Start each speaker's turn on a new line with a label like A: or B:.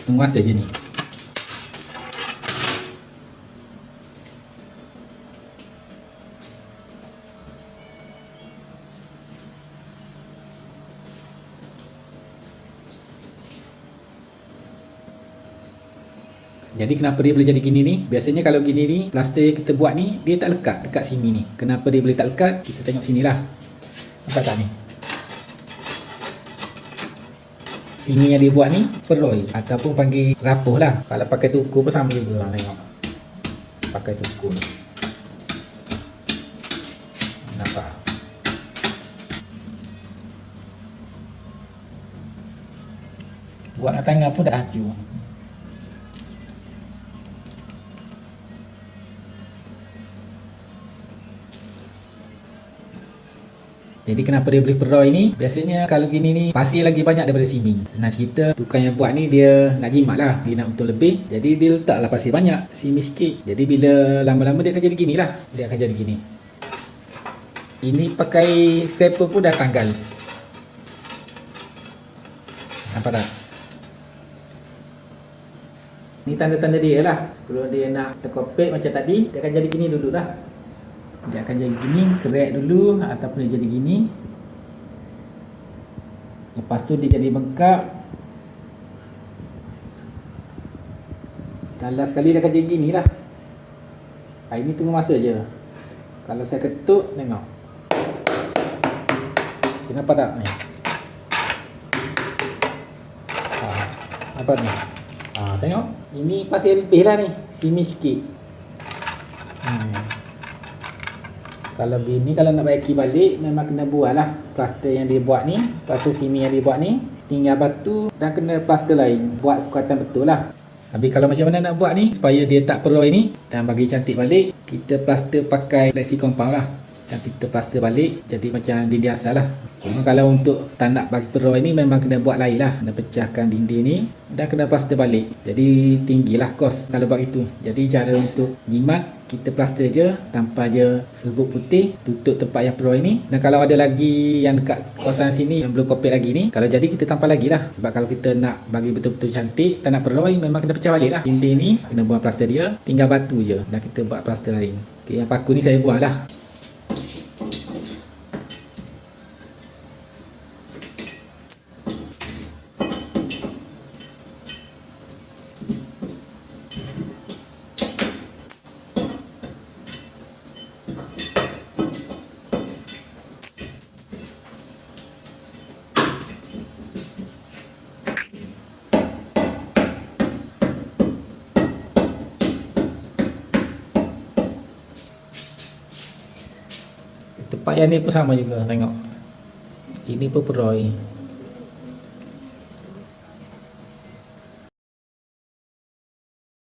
A: Tunggu masa je ni. Jadi kenapa dia boleh jadi gini ni? Biasanya kalau gini ni, plaster kita buat ni, dia tak lekat dekat sini ni. Kenapa dia boleh tak lekat? Kita tengok sini lah. Nampak tak ni? Sini yang dia buat ni, peroi. Ataupun panggil rapuh lah. Kalau pakai tukur pun sama juga. Tengok. Pakai tukur. Nampak? Buat tangan pun dah hancur. Jadi kenapa dia boleh peroi ni? Biasanya kalau gini ni pasir lagi banyak daripada simen. Senang cerita, tukang yang buat ni dia nak jimat lah, dia nak untung lebih. Jadi dia letaklah pasir banyak, simen sikit. Jadi bila lama-lama dia akan jadi gini lah. Dia akan jadi gini. Ini pakai scraper pun dah tanggal. Nampak tak? Ni tanda-tanda dia lah. Sebelum dia nak terkopek macam tadi, dia akan jadi gini dulu lah. Dia akan jadi gini, kerek dulu ataupun dia jadi gini. Lepas tu dia jadi bengkak. Dan last sekali dia akan jadi gini lah. Ini tunggu masa je. Kalau saya ketuk, tengok. Kenapa tak ni? Nampak ni? Tengok. Ini pasir lebih lah ni. Simen sikit. Kalau gini, kalau nak baiki balik, memang kena buat lah plaster yang dia buat ni, plaster simen yang dia buat ni, tinggal batu dan kena plaster lain, buat sekuatan betul lah. Habis kalau macam mana nak buat ni supaya dia tak peroi ni dan bagi cantik balik, kita plaster pakai flexi compound lah. Dan kita plaster balik jadi macam dinding asal lah. Cuma kalau untuk tak nak bagi peroi ni memang kena buat lain lah, kena pecahkan dinding ni dan kena plaster balik. Jadi tinggilah kos kalau buat itu. Jadi cara untuk jimat, kita plaster je tanpa je serbuk putih, tutup tempat yang peroi ni. Dan kalau ada lagi yang dekat kawasan sini yang belum kopek lagi ni, kalau jadi kita tampal lagi lah. Sebab kalau kita nak bagi betul-betul cantik, tak nak peroi, memang kena pecah balik lah. Dinding ni kena buang plaster dia, tinggal batu je dan kita buat plaster lain. Okay, yang paku ni saya buang lah. Tempat yang ni pun sama juga, tengok. Ini pun peroi.